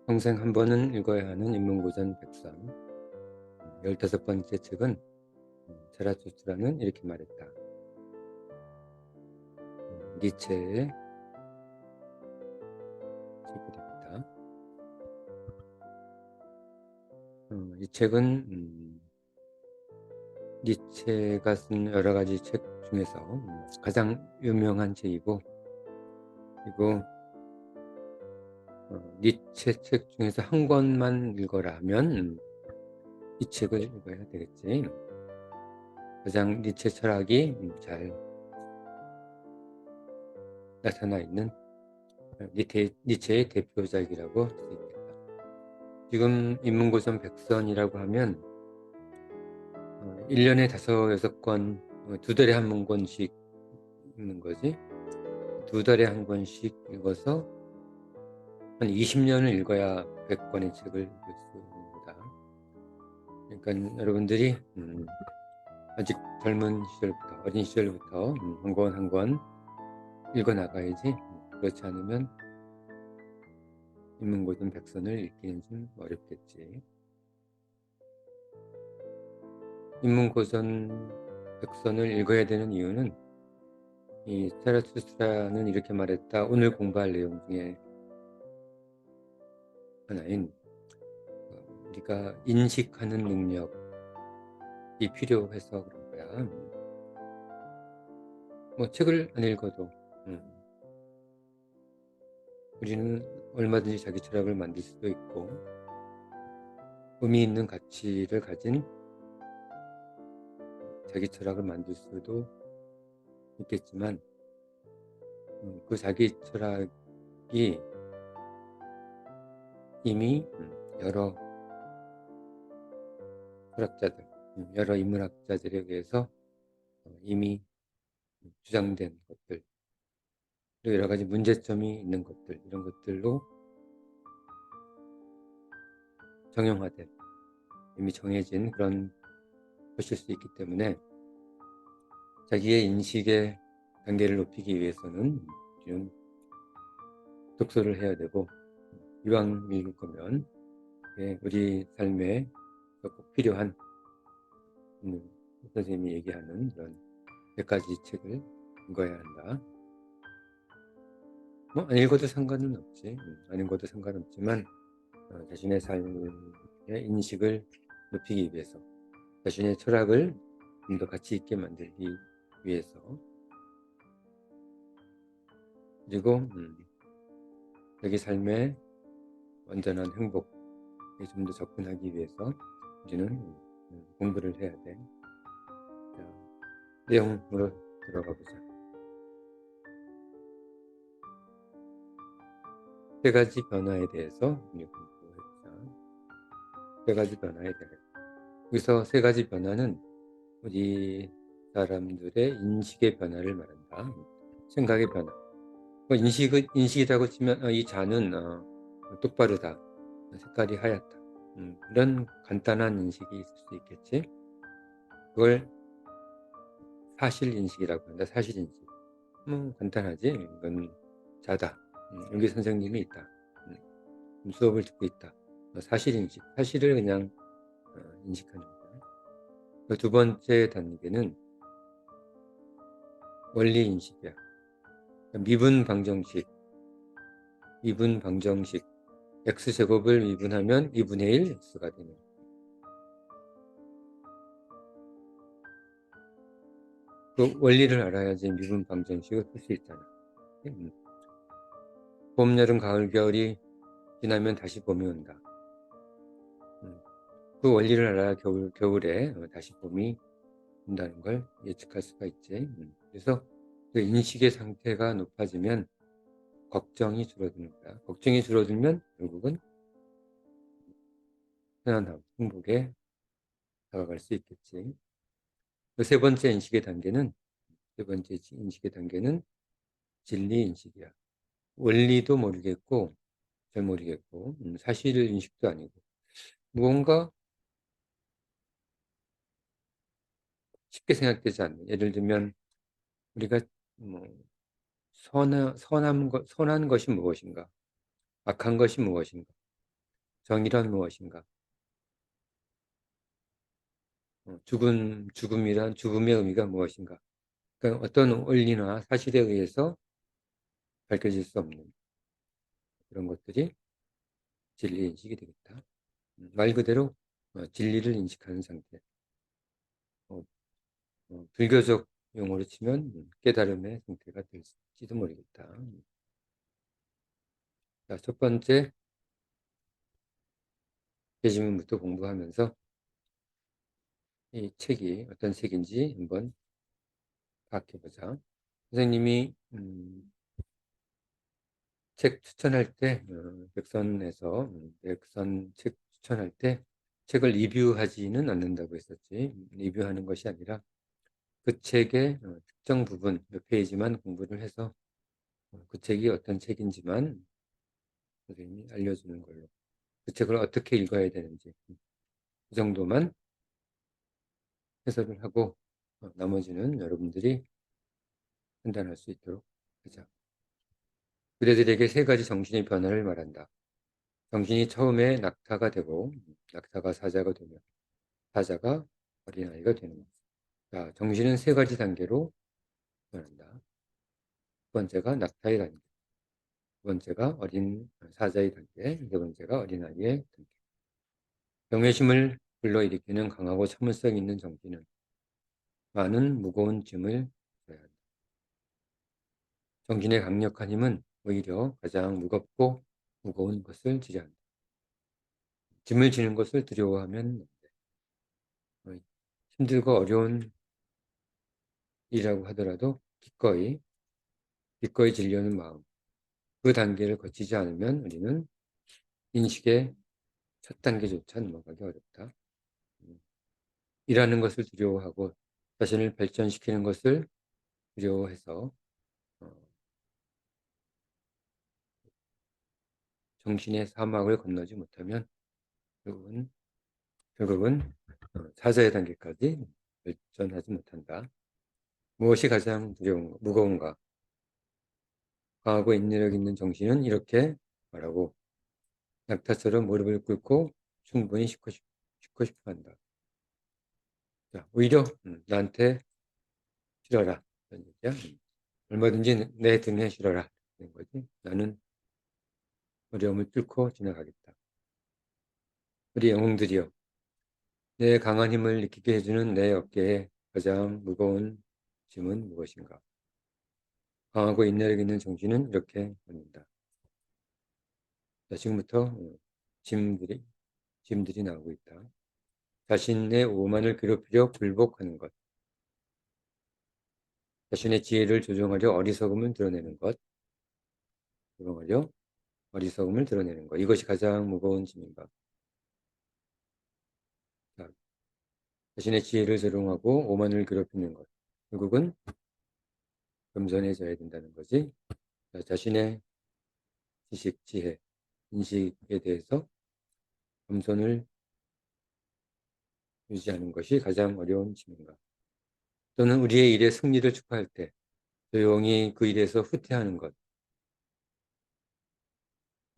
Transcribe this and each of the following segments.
평생 한 번은 읽어야 하는 인문고전 백선. 15번째 책은 자라투스트라는 이렇게 말했다. 니체의 책입니다. 이 책은 니체가 쓴 여러 가지 책 중에서 가장 유명한 책이고, 그리고 니체 책 중에서 한 권만 읽어라면 이 책을 읽어야 되겠지. 가장 니체 철학이 잘 나타나 있는 니체의 대표작이라고 할 수 있겠다. 지금 인문고전 백선이라고 하면 1년에 5, 6권, 2달에 한 권씩 읽는 거지. 2달에 한 권씩 읽어서 한 20년을 읽어야 100권의 책을 읽을 수 있는 거다. 그러니까 여러분들이 아직 젊은 시절부터, 어린 시절부터 한 권 한 권 읽어나가야지. 그렇지 않으면 인문고전 백선을 읽기는 좀 어렵겠지. 인문고전 백선을 읽어야 되는 이유는 이 자라투스트라는 이렇게 말했다. 오늘 공부할 내용 중에 하나인 우리가 인식하는 능력이 필요해서 그런 거야. 뭐 책을 안 읽어도 우리는 얼마든지 자기 철학을 만들 수도 있고 의미 있는 가치를 가진 자기 철학을 만들 수도 있겠지만 그 자기 철학이 이미 여러 철학자들, 여러 인문학자들에 의해서 이미 주장된 것들, 그리고 여러 가지 문제점이 있는 것들, 이런 것들로 정형화된, 이미 정해진 그런 것일 수 있기 때문에 자기의 인식의 단계를 높이기 위해서는 우리는 독서를 해야 되고, 이왕 읽을 거면 우리 삶에 꼭 필요한 선생님이 얘기하는 그런 몇 가지 책을 읽어야 한다. 뭐 안 읽어도 상관은 없지. 안 읽어도 상관없지만 자신의 삶의 인식을 높이기 위해서, 자신의 철학을 좀 더 가치 있게 만들기 위해서, 그리고 자기 삶의 완전한 행복에 좀 더 접근하기 위해서 우리는 공부를 해야 돼. 자, 내용으로 들어가 보자. 세 가지 변화에 대해서 우리 공부했자. 세 가지 변화에 대해서. 여기서 세 가지 변화는 우리 사람들의 인식의 변화를 말한다. 생각의 변화. 인식이라고 치면 이 자는 똑바르다. 색깔이 하얗다. 이런 간단한 인식이 있을 수 있겠지. 그걸 사실인식이라고 한다. 사실인식. 간단하지. 이건 자다. 여기 선생님이 있다. 수업을 듣고 있다. 사실인식. 사실을 그냥 인식하는 거야. 그 두 번째 단계는 원리인식이야. 미분 방정식. 미분 방정식. x제곱을 미분하면 2분의 1 x가 되는. 그 원리를 알아야지 미분 방정식을 풀 수 있잖아. 봄, 여름, 가을, 겨울이 지나면 다시 봄이 온다. 그 원리를 알아야 겨울에 다시 봄이 온다는 걸 예측할 수가 있지. 그래서 그 인식의 상태가 높아지면 걱정이 줄어드는 거야. 걱정이 줄어들면 결국은 편안함, 행복에 다가갈 수 있겠지. 그 세 번째 인식의 단계는 진리 인식이야. 원리도 모르겠고 잘 모르겠고 사실 인식도 아니고 무언가 쉽게 생각되지 않는. 예를 들면 우리가 뭐 선한 것이 무엇인가, 악한 것이 무엇인가, 정의란 무엇인가? 죽음의 의미가 무엇인가? 그러니까 어떤 원리나 사실에 의해서 밝혀질 수 없는 그런 것들이 진리 인식이 되겠다. 말 그대로 진리를 인식하는 상태. 어, 불교적 용어로 치면 깨달음의 상태가 될지도 모르겠다. 자, 첫 번째 예지문부터 공부하면서 이 책이 어떤 책인지 한번 파악해보자. 선생님이 책 추천할 때 백선에서 백선 책 추천할 때 책을 리뷰하지는 않는다고 했었지. 리뷰하는 것이 아니라 그 책의 특정 부분 몇 페이지만 공부를 해서 그 책이 어떤 책인지만 선생님이 알려주는 걸로, 그 책을 어떻게 읽어야 되는지 그 정도만 해설을 하고 나머지는 여러분들이 판단할 수 있도록 하자. 그대들에게 세 가지 정신의 변화를 말한다. 정신이 처음에 낙타가 되고 낙타가 사자가 되며 사자가 어린아이가 되는 것. 자, 정신은 세 가지 단계로 변한다. 첫 번째가 낙타의 단계, 두 번째가 어린 사자의 단계, 네 번째가 어린아이의 단계. 경외심을 불러일으키는 강하고 참을성 있는 정신은 많은 무거운 짐을 져야 한다. 정신의 강력한 힘은 오히려 가장 무겁고 무거운 것을 지야 한다. 짐을 지는 것을 두려워하면 힘들고 어려운 일이라고 하더라도 기꺼이 지려는 마음, 그 단계를 거치지 않으면 우리는 인식의 첫 단계조차 넘어가기 어렵다. 일하는 것을 두려워하고 자신을 발전시키는 것을 두려워해서 정신의 사막을 건너지 못하면 결국은 사자의 단계까지 발전하지 못한다. 무엇이 가장 무거운가? 강하고 인내력 있는 정신은 이렇게 말하고 낙타처럼 무릎을 꿇고 충분히 쉬고 싶어 한다. 자, 오히려 나한테 실어라. 이런 얘기야. 얼마든지 내 등에 실어라. 그런 거지. 나는 어려움을 뚫고 지나가겠다. 우리 영웅들이여, 내 강한 힘을 느끼게 해주는 내 어깨에 가장 무거운 짐은 무엇인가? 강하고 인내력 있는 정신은 이렇게 묻는다. 자, 지금부터 짐들이 나오고 있다. 자신의 오만을 괴롭히려 굴복하는 것, 자신의 지혜를 조종하려 어리석음을 드러내는 것. 이것이 가장 무거운 짐인가? 자, 자신의 지혜를 조종하고 오만을 괴롭히는 것. 결국은 겸손해져야 된다는 거지. 자, 자신의 지식, 지혜, 인식에 대해서 겸손을 유지하는 것이 가장 어려운 짐인가? 또는 우리의 일의 승리를 축하할 때 조용히 그 일에서 후퇴하는 것,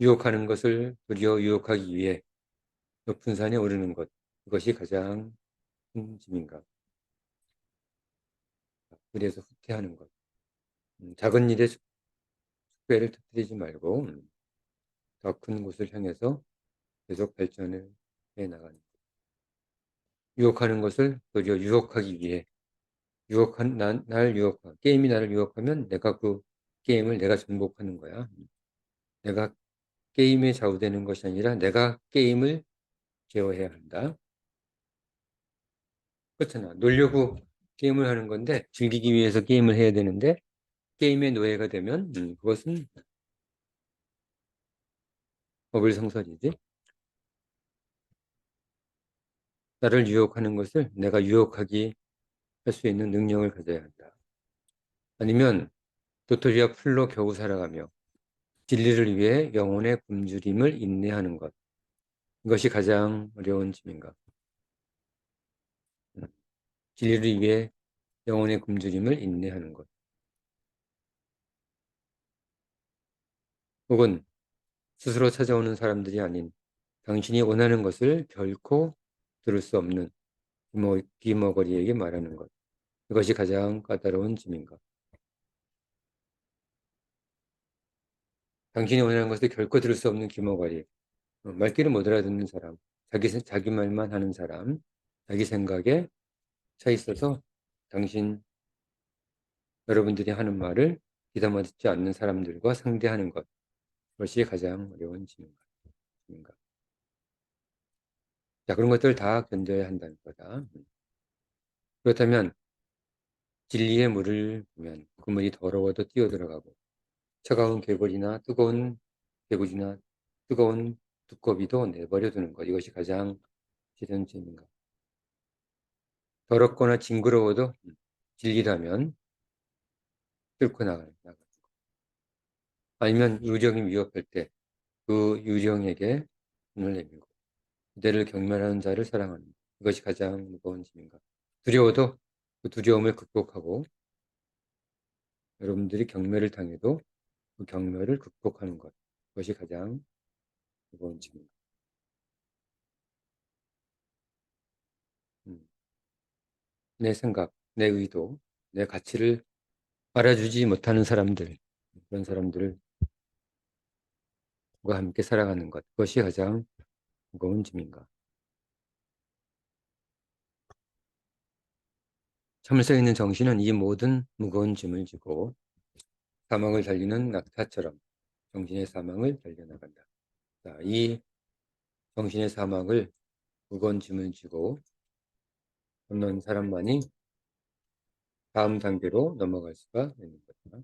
유혹하는 것을 도리어 유혹하기 위해 높은 산에 오르는 것, 그것이 가장 큰 짐인가? 그래서 후퇴하는 것. 작은 일에 숙배를 터뜨리지 말고 더 큰 곳을 향해서 계속 발전을 해 나가는 것. 유혹하는 것을 도리어 유혹하기 위해 게임이 나를 유혹하면 내가 그 게임을 내가 정복하는 거야. 내가 게임에 좌우되는 것이 아니라 내가 게임을 제어해야 한다. 그렇잖아. 놀려고 게임을 하는 건데 즐기기 위해서 게임을 해야 되는데 게임의 노예가 되면 그것은 어불성설이지. 나를 유혹하는 것을 내가 유혹하기 할 수 있는 능력을 가져야 한다. 아니면 도토리와 풀로 겨우 살아가며 진리를 위해 영혼의 굶주림을 인내하는 것. 이것이 가장 어려운 짐인가? 진리를 위해 영혼의 굶주림을 인내하는 것. 혹은 스스로 찾아오는 사람들이 아닌 당신이 원하는 것을 결코 들을 수 없는 귀머거리에게 말하는 것. 이것이 가장 까다로운 짐인가. 당신이 원하는 것을 결코 들을 수 없는 귀머거리. 말귀를 못 알아듣는 사람, 자기 말만 하는 사람, 자기 생각에 차 있어서 여러분들이 하는 말을 귀담아 듣지 않는 사람들과 상대하는 것. 그것이 가장 어려운 짐인가. 자, 그런 것들 다 견뎌야 한다는 거다. 그렇다면 진리의 물을 보면 그 물이 더러워도 뛰어들어가고 차가운 개구리나 뜨거운 개구리나 뜨거운 두꺼비도 내버려 두는 것. 이것이 가장 싫은 짐인가. 더럽거나 징그러워도 진리라면 뚫고 나가는 것. 아니면 유령이 위협할 때 그 유령에게 눈을 내밀고 그대를 경멸하는 자를 사랑하는 것. 이것이 가장 무거운 짐인가. 두려워도 그 두려움을 극복하고 여러분들이 경멸을 당해도 그 경멸을 극복하는 것. 그것이 가장 무거운 짐입니다. 내 생각, 내 의도, 내 가치를 알아주지 못하는 사람들, 그런 사람들과 함께 살아가는 것. 그것이 가장 무거운 짐인가. 참을성 있는 정신은 이 모든 무거운 짐을 지고 사망을 달리는 낙타처럼 정신의 사망을 달려나간다. 자, 이 정신의 사망을 무거운 짐을 지고 건넌 사람만이 다음 단계로 넘어갈 수가 있는 거다.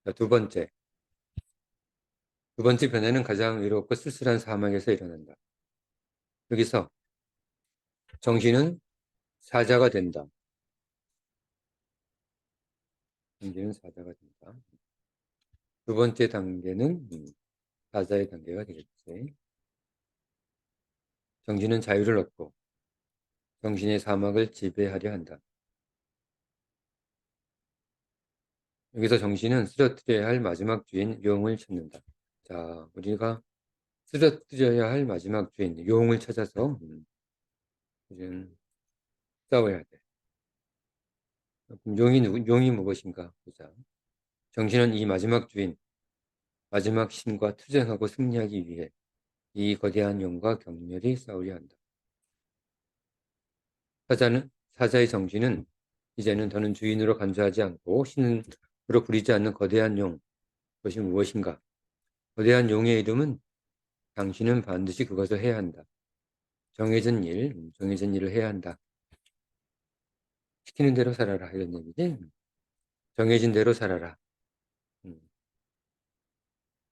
자, 두 번째 변화는 가장 외롭고 쓸쓸한 사망에서 일어난다. 여기서 정신은 사자가 된다. 정신은 사자가 된다. 두 번째 단계는 사자의 단계가 되겠지. 정신은 자유를 얻고 정신의 사막을 지배하려 한다. 여기서 정신은 쓰러뜨려야 할 마지막 주인 용을 찾는다. 자, 우리가 쓰러뜨려야 할 마지막 주인 용을 찾아서 우리는 싸워야 돼. 용이 무엇인가 보자. 정신은 이 마지막 주인, 마지막 신과 투쟁하고 승리하기 위해 이 거대한 용과 격렬히 싸우려 한다. 사자의 정신은 이제는 더는 주인으로 간주하지 않고 신으로 부리지 않는 거대한 용, 그것이 무엇인가? 거대한 용의 이름은 당신은 반드시 그것을 해야 한다. 정해진 일을 해야 한다. 시키는 대로 살아라 이런 얘기지. 정해진 대로 살아라. 음.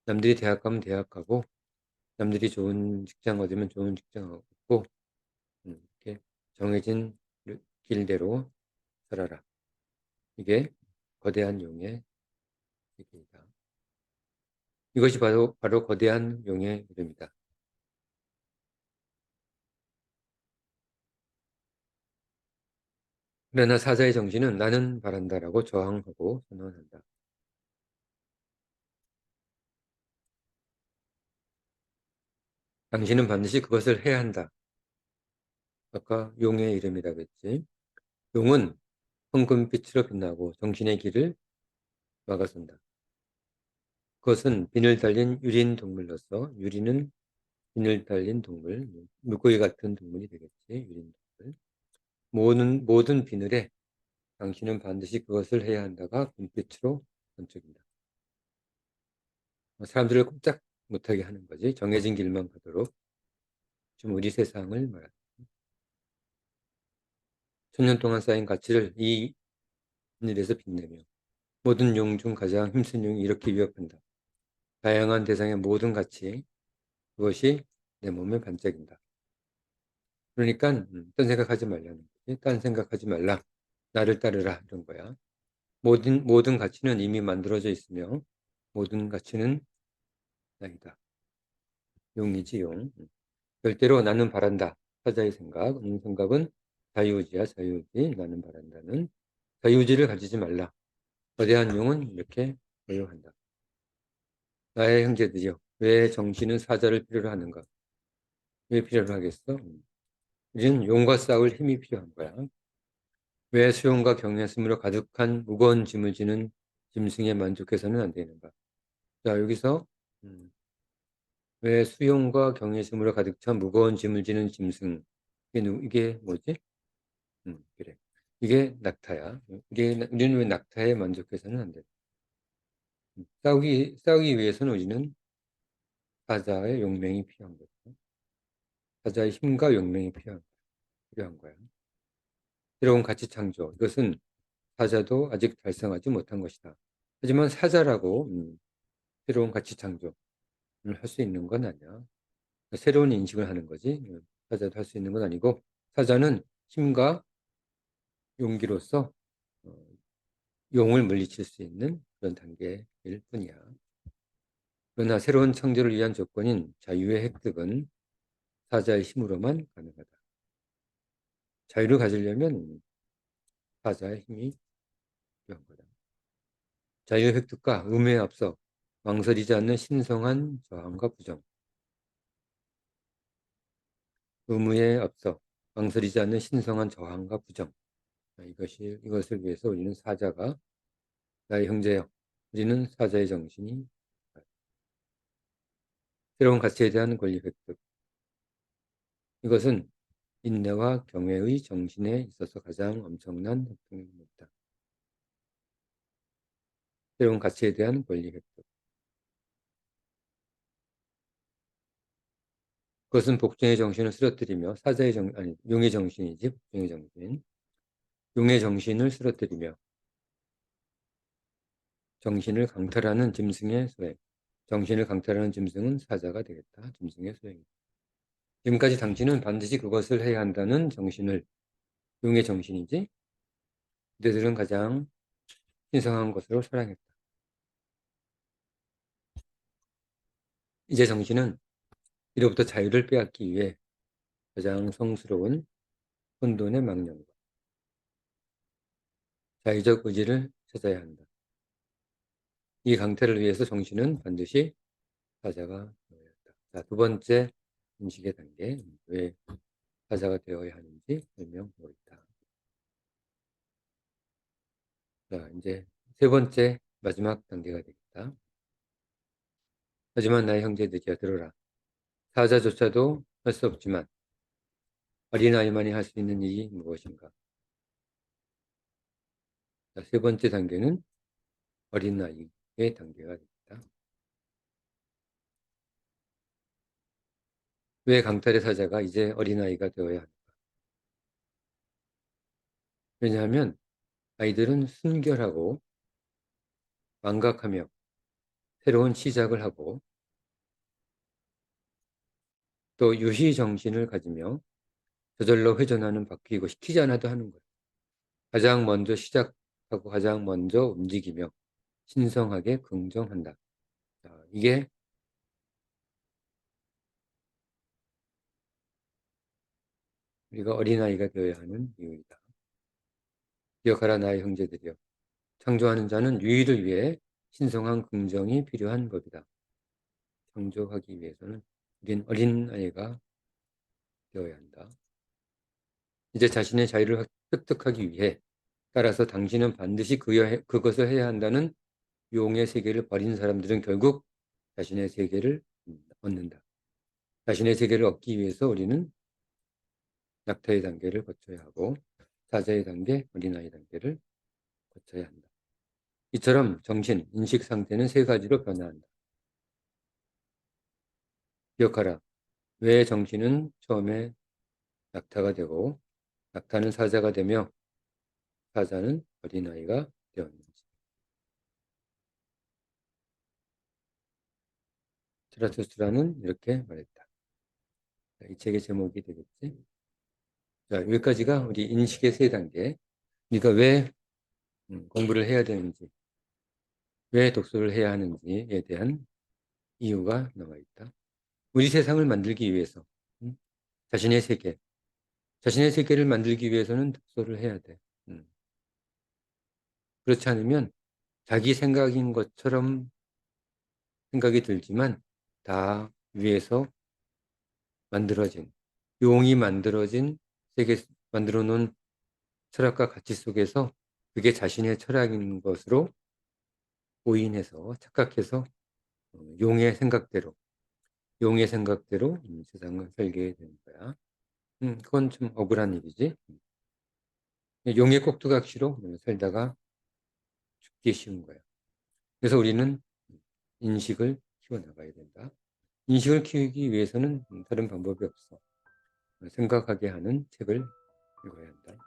남들이 대학 가면 대학 가고 남들이 좋은 직장 얻으면 좋은 직장 얻고 이렇게 정해진 길대로 살아라. 이게 거대한 용의 얘기입니다. 이것이 바로 거대한 용의 이름이다. 그러나 사자의 정신은 나는 바란다라고 저항하고 선언한다. 당신은 반드시 그것을 해야 한다. 아까 용의 이름이라고 했지. 용은 황금빛으로 빛나고 정신의 길을 막아선다. 그것은 비늘 달린 유린 동물로서 유리는 비늘 달린 동물, 물고기 같은 동물이 되겠지. 유린 동물. 모든 비늘에 당신은 반드시 그것을 해야 한다가 금빛으로 번쩍인다. 사람들을 꼼짝 못하게 하는 거지. 정해진 길만 가도록. 지금 우리 세상을 말한다. 천년 동안 쌓인 가치를 이 비늘에서 빛내며 모든 용 중 가장 힘쓴 용이 이렇게 위협한다. 다양한 대상의 모든 가치, 그것이 내 몸에 반짝인다. 그러니까 딴 생각하지 말라는 거지. 딴 생각하지 말라. 나를 따르라 이런 거야. 모든 가치는 이미 만들어져 있으며 모든 가치는 나이다. 용이지 용. 절대로 나는 바란다. 사자의 생각. 생각은 자유의지야 자유의지. 나는 바란다는 자유의지를 가지지 말라. 거대한 용은 이렇게 고요한다. 나의 형제들이여, 왜 정신은 사자를 필요로 하는가? 왜 필요로 하겠어? 우리는 용과 싸울 힘이 필요한 거야. 왜 수용과 경외심으로 가득한 무거운 짐을 지는 짐승에 만족해서는 안 되는가? 자, 여기서 음, 왜 수용과 경외심으로 가득 찬 무거운 짐을 지는 짐승? 이게 뭐지? 그래. 이게 낙타야. 우리는 왜 낙타에 만족해서는 안 돼? 싸우기 위해서는 우리는 사자의 용맹이 필요한 거죠. 사자의 힘과 용맹이 필요한 거야. 새로운 가치 창조. 이것은 사자도 아직 달성하지 못한 것이다. 하지만 사자라고 새로운 가치 창조를 할 수 있는 건 아니야. 새로운 인식을 하는 거지. 사자도 할 수 있는 건 아니고 사자는 힘과 용기로서 어, 용을 물리칠 수 있는 그런 단계일 뿐이야. 그러나 새로운 창조를 위한 조건인 자유의 획득은 사자의 힘으로만 가능하다. 자유를 가지려면 사자의 힘이 필요한 거다. 자유의 획득과 의무에 앞서 망설이지 않는 신성한 저항과 부정. 의무에 앞서 망설이지 않는 신성한 저항과 부정. 이것을 위해서 우리는 사자가 나의 형제여. 우리는 사자의 정신이 새로운 가치에 대한 권리 획득. 이것은 인내와 경외의 정신에 있어서 가장 엄청난 획득입니다. 새로운 가치에 대한 권리 획득. 그것은 복종의 정신을 쓰러뜨리며 용의 정신이지, 복종의 정신. 용의 정신을 쓰러뜨리며 정신을 강탈하는 짐승의 소행. 정신을 강탈하는 짐승은 사자가 되겠다. 짐승의 소행. 지금까지 당신은 반드시 그것을 해야 한다는 정신을, 용의 정신이지, 그대들은 가장 신성한 것으로 사랑했다. 이제 정신은 이로부터 자유를 빼앗기 위해 가장 성스러운 혼돈의 망령과 자유적 의지를 찾아야 한다. 이 강태를 위해서 정신은 반드시 사자가 되어야 한다. 자, 두 번째 인식의 단계, 왜 사자가 되어야 하는지 설명하고 있다. 자, 이제 세 번째 마지막 단계가 되겠다. 하지만 나의 형제들이여 들어라. 사자조차도 할 수 없지만 어린아이만이 할 수 있는 일이 무엇인가? 자, 세 번째 단계는 어린아이의 단계가 됩니다. 왜 강탈의 사자가 이제 어린아이가 되어야 합니까? 왜냐하면 아이들은 순결하고 망각하며 새로운 시작을 하고 또 유희 정신을 가지며 저절로 회전하는 바퀴이고 시키지 않아도 하는 거예요. 가장 먼저 시작하고 가장 먼저 움직이며 신성하게 긍정한다. 자, 이게 우리가 어린아이가 되어야 하는 이유이다. 기억하라 나의 형제들이여. 창조하는 자는 유의를 위해 신성한 긍정이 필요한 법이다. 창조하기 위해서는 우린 어린아이가 되어야 한다. 이제 자신의 자유를 획득하기 위해 따라서 당신은 반드시 그것을 해야 한다는 용의 세계를 버린 사람들은 결국 자신의 세계를 얻는다. 자신의 세계를 얻기 위해서 우리는 낙타의 단계를 거쳐야 하고 사자의 단계, 어린아이 단계를 거쳐야 한다. 이처럼 정신, 인식 상태는 세 가지로 변화한다. 기억하라. 왜 정신은 처음에 낙타가 되고 낙타는 사자가 되며 사자는 어린아이가 되었는지. 트라투스라는 이렇게 말했다. 이 책의 제목이 되겠지. 자, 여기까지가 우리 인식의 세 단계. 우리가 왜 공부를 해야 되는지, 왜 독서를 해야 하는지에 대한 이유가 나와 있다. 우리 세상을 만들기 위해서 자신의 세계, 자신의 세계를 만들기 위해서는 독서를 해야 돼. 그렇지 않으면 자기 생각인 것처럼 생각이 들지만 다 위에서 만들어진, 용이 만들어진 세계, 만들어 놓은 철학과 가치 속에서 그게 자신의 철학인 것으로 오인해서 착각해서 용의 생각대로 세상을 살게 되는 거야. 그건 좀 억울한 일이지. 용의 꼭두각시로 살다가 죽기 쉬운 거야. 그래서 우리는 인식을 키워나가야 된다. 인식을 키우기 위해서는 다른 방법이 없어. 생각하게 하는 책을 읽어야 한다.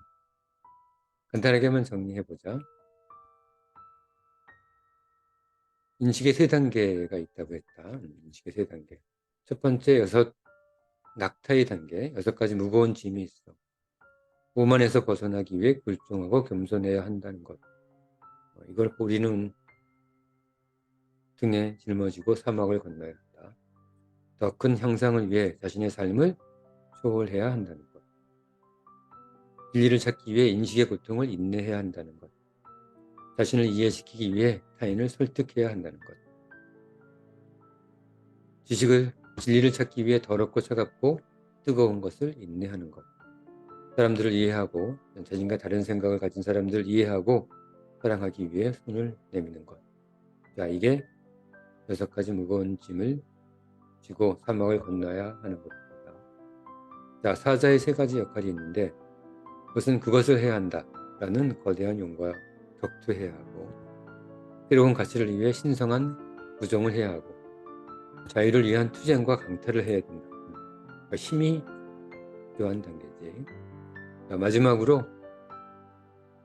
간단하게만 정리해보자. 인식의 세 단계가 있다고 했다. 인식의 세 단계. 첫 번째, 낙타의 단계. 6가지 무거운 짐이 있어. 오만에서 벗어나기 위해 굴종하고 겸손해야 한다는 것. 이걸 우리는 등에 짊어지고 사막을 건너야 한다. 더 큰 형상을 위해 자신의 삶을 초월해야 한다는 것. 진리를 찾기 위해 인식의 고통을 인내해야 한다는 것. 자신을 이해시키기 위해 타인을 설득해야 한다는 것. 진리를 찾기 위해 더럽고 차갑고 뜨거운 것을 인내하는 것. 사람들을 이해하고 자신과 다른 생각을 가진 사람들을 이해하고 사랑하기 위해 손을 내미는 것. 자, 이게 6가지 무거운 짐을 지고 사막을 건너야 하는 것입니다. 자, 사자의 3가지 역할이 있는데 그것을 해야 한다라는 거대한 용과 격투해야 하고, 새로운 가치를 위해 신성한 부정을 해야 하고, 자유를 위한 투쟁과 강탈을 해야 된다. 그러니까 힘이 필요한 단계지. 자, 마지막으로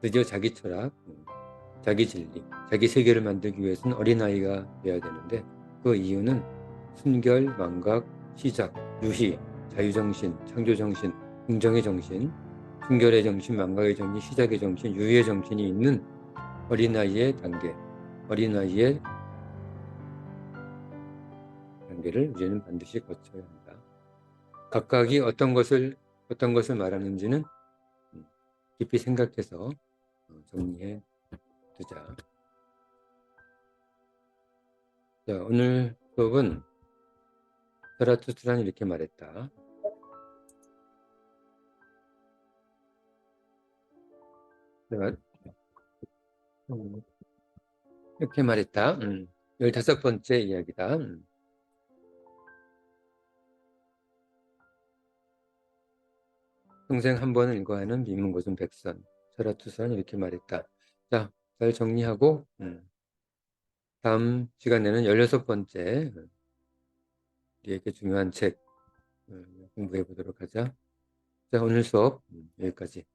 드디어 자기 철학, 자기 진리, 자기 세계를 만들기 위해서는 어린아이가 되어야 되는데, 그 이유는 순결, 망각, 시작, 유희, 자유정신, 창조정신, 긍정의 정신, 순결의 정신, 망각의 정신, 시작의 정신, 유희의 정신이 있는 어린아이의 단계를 우리는 반드시 거쳐야 한다. 각각이 어떤 것을 말하는지는 깊이 생각해서 정리해 두자. 자, 오늘 수업은 자라투스트라는 이렇게 말했다. 내가 이렇게 말했다. 15번째 이야기다. 평생 한 번을 읽어야 하는 미문고순 백선. 자라투스트라는 이렇게 말했다. 자, 잘 정리하고 다음 시간에는 16번째 우리에게 중요한 책 공부해 보도록 하자. 자, 오늘 수업 여기까지.